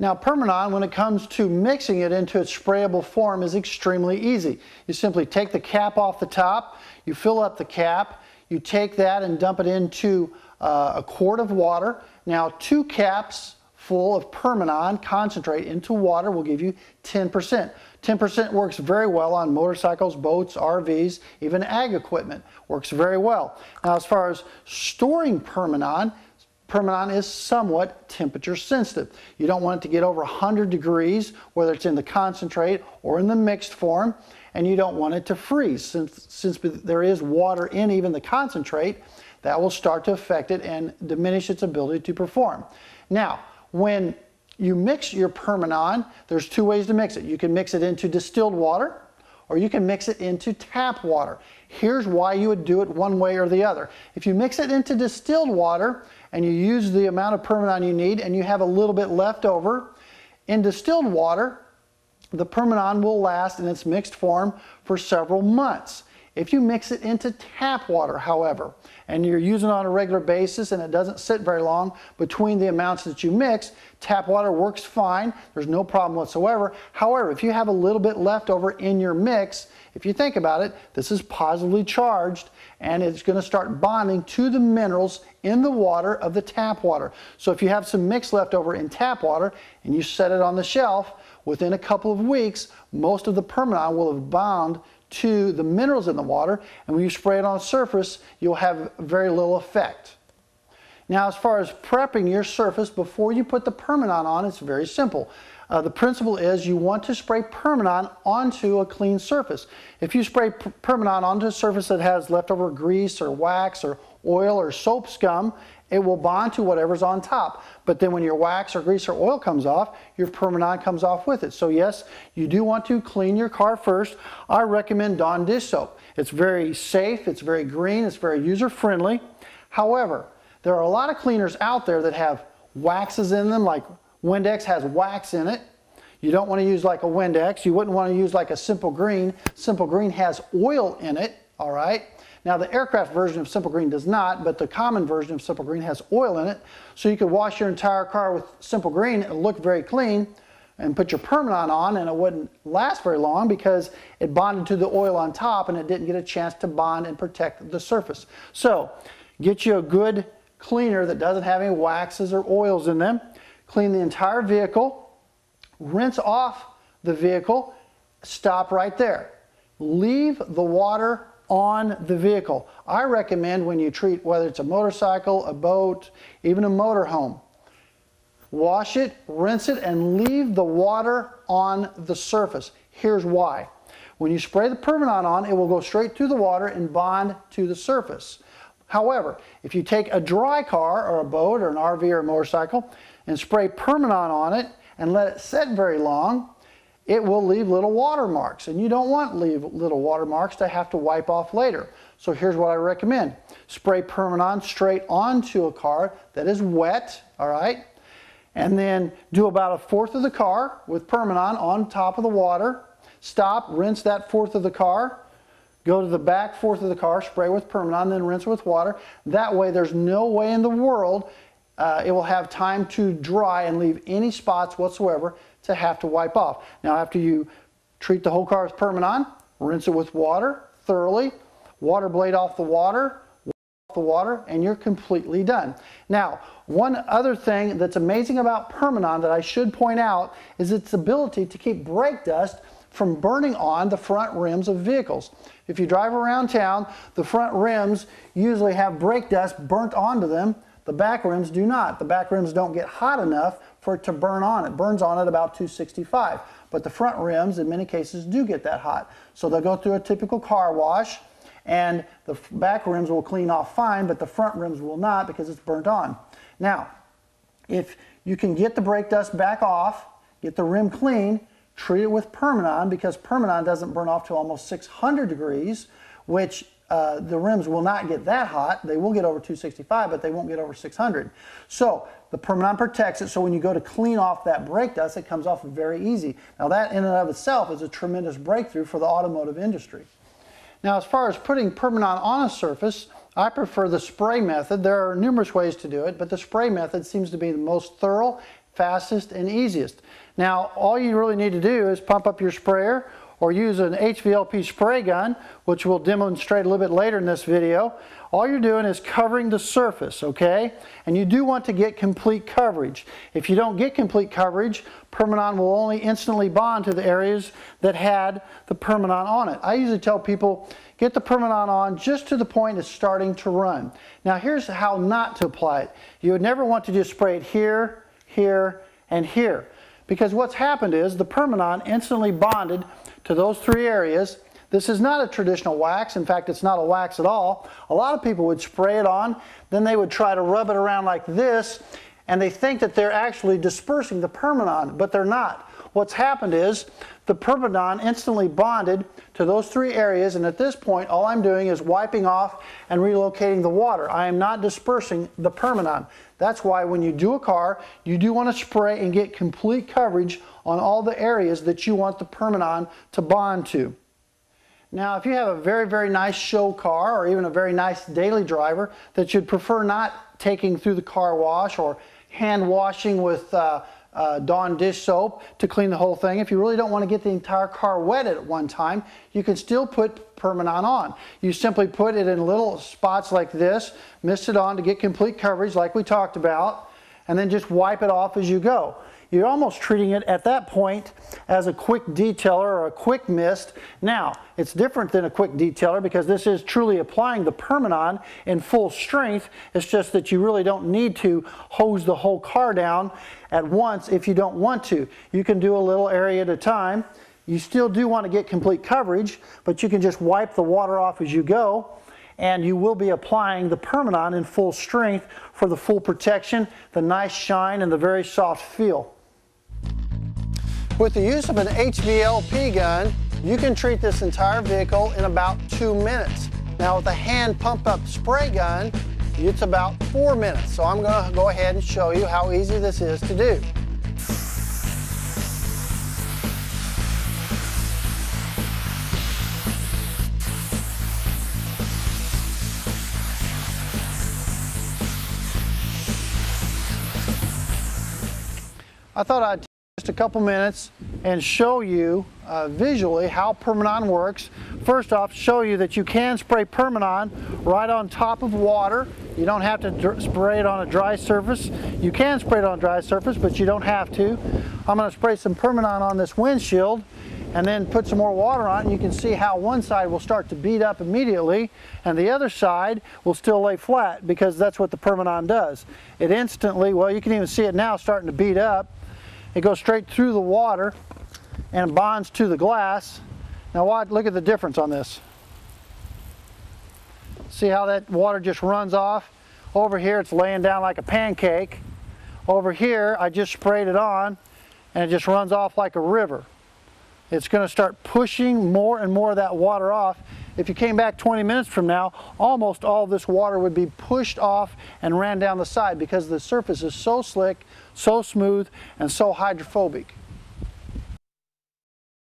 Now Permanon, when it comes to mixing it into its sprayable form, is extremely easy. You simply take the cap off the top, you fill up the cap, you take that and dump it into a quart of water. Now 2 caps full of Permanon concentrate into water will give you 10%. 10% works very well on motorcycles, boats, RVs, even ag equipment. Works very well. Now as far as storing Permanon, Permanon is somewhat temperature sensitive. You don't want it to get over 100 degrees, whether it's in the concentrate or in the mixed form, and you don't want it to freeze. Since there is water in even the concentrate, that will start to affect it and diminish its ability to perform. Now, when you mix your Permanon, there's 2 ways to mix it. You can mix it into distilled water, or you can mix it into tap water. Here's why you would do it one way or the other. If you mix it into distilled water and you use the amount of Permanon you need and you have a little bit left over, in distilled water, the Permanon will last in its mixed form for several months. If you mix it into tap water, however, and you're using it on a regular basis and it doesn't sit very long between the amounts that you mix, tap water works fine. There's no problem whatsoever. However, if you have a little bit left over in your mix, if you think about it, this is positively charged and it's going to start bonding to the minerals in the water of the tap water. So if you have some mix left over in tap water and you set it on the shelf, within a couple of weeks, most of the Permanon will have bound to the minerals in the water, and when you spray it on the surface, you'll have very little effect. Now, as far as prepping your surface before you put the Permanon on, it's very simple. The principle is you want to spray Permanon onto a clean surface. If you spray Permanon onto a surface that has leftover grease or wax or oil or soap scum, it will bond to whatever's on top. But then when your wax or grease or oil comes off, your Permanon comes off with it. So yes, you do want to clean your car first. I recommend Dawn dish soap. It's very safe, it's very green, it's very user-friendly. However, there are a lot of cleaners out there that have waxes in them, like Windex has wax in it. You don't want to use like a Windex. You wouldn't want to use like a Simple Green. Simple Green has oil in it, all right? Now the aircraft version of Simple Green does not, but the common version of Simple Green has oil in it. So you could wash your entire car with Simple Green and look very clean and put your Permanon on and it wouldn't last very long because it bonded to the oil on top and it didn't get a chance to bond and protect the surface. So get you a good cleaner that doesn't have any waxes or oils in them. Clean the entire vehicle, rinse off the vehicle, stop right there. Leave the water on the vehicle. I recommend when you treat, whether it's a motorcycle, a boat, even a motorhome, wash it, rinse it, and leave the water on the surface. Here's why. When you spray the Permanon on, it will go straight through the water and bond to the surface. However, if you take a dry car or a boat or an RV or a motorcycle and spray Permanon on it and let it sit very long, it will leave little watermarks, and you don't want little watermarks to have to wipe off later. So here's what I recommend. Spray Permanon straight onto a car that is wet, all right? And then do about 1/4 of the car with Permanon on top of the water. Stop, rinse that 1/4 of the car. Go to the back 1/4 of the car, spray with Permanon, then rinse with water. That way there's no way in the world it will have time to dry and leave any spots whatsoever to have to wipe off. Now after you treat the whole car with Permanon, rinse it with water thoroughly, water blade off the water, and you're completely done. Now, one other thing that's amazing about Permanon that I should point out is its ability to keep brake dust from burning on the front rims of vehicles. If you drive around town, the front rims usually have brake dust burnt onto them. The back rims do not. The back rims don't get hot enough for it to burn on. It burns on at about 265. But the front rims, in many cases, do get that hot. So they'll go through a typical car wash, and the back rims will clean off fine, but the front rims will not because it's burnt on. Now, if you can get the brake dust back off, get the rim clean, treat it with Permanon, because Permanon doesn't burn off to almost 600 degrees, which the rims will not get that hot. They will get over 265, but they won't get over 600. So the Permanon protects it, so when you go to clean off that brake dust, it comes off very easy. Now that in and of itself is a tremendous breakthrough for the automotive industry. Now as far as putting Permanon on a surface, I prefer the spray method. There are numerous ways to do it, but the spray method seems to be the most thorough fastest and easiest. Now, all you really need to do is pump up your sprayer or use an HVLP spray gun, which we'll demonstrate a little bit later in this video. All you're doing is covering the surface, okay? And you do want to get complete coverage. If you don't get complete coverage, Permanon will only instantly bond to the areas that had the Permanon on it. I usually tell people, get the Permanon on just to the point it's starting to run. Now here's how not to apply it. You would never want to just spray it here, here, and here. Because what's happened is the Permanon instantly bonded to those three areas. This is not a traditional wax. In fact, it's not a wax at all. A lot of people would spray it on, then they would try to rub it around like this, and they think that they're actually dispersing the Permanon, but they're not. What's happened is the Permanon instantly bonded to those three areas, and at this point all I'm doing is wiping off and relocating the water. I am not dispersing the Permanon. That's why when you do a car, you do want to spray and get complete coverage on all the areas that you want the Permanon to bond to. Now, if you have a very, very nice show car or even a very nice daily driver that you'd prefer not taking through the car wash or hand washing with Dawn dish soap to clean the whole thing, if you really don't want to get the entire car wet at one time, you can still put Permanon on. You simply put it in little spots like this, mist it on to get complete coverage like we talked about, and then just wipe it off as you go. You're almost treating it at that point as a quick detailer or a quick mist. Now, it's different than a quick detailer because this is truly applying the Permanon in full strength. It's just that you really don't need to hose the whole car down at once if you don't want to. You can do a little area at a time. You still do want to get complete coverage, but you can just wipe the water off as you go, and you will be applying the Permanon in full strength for the full protection, the nice shine, and the very soft feel. With the use of an HVLP gun, you can treat this entire vehicle in about 2 minutes. Now with a hand pump up spray gun, it's about 4 minutes. So I'm going to go ahead and show you how easy this is to do. I thought I'd take just a couple minutes and show you visually how Permanon works. First off, show you that you can spray Permanon right on top of water. You don't have to spray it on a dry surface. You can spray it on a dry surface, but you don't have to. I'm going to spray some Permanon on this windshield and then put some more water on it. You can see how one side will start to bead up immediately and the other side will still lay flat because that's what the Permanon does. It instantly, well, you can even see it now starting to bead up. It goes straight through the water and bonds to the glass. Now look at the difference on this. See how that water just runs off? Over here it's laying down like a pancake. Over here I just sprayed it on and it just runs off like a river. It's going to start pushing more and more of that water off. If you came back 20 minutes from now, almost all of this water would be pushed off and ran down the side because the surface is so slick, so smooth, and so hydrophobic.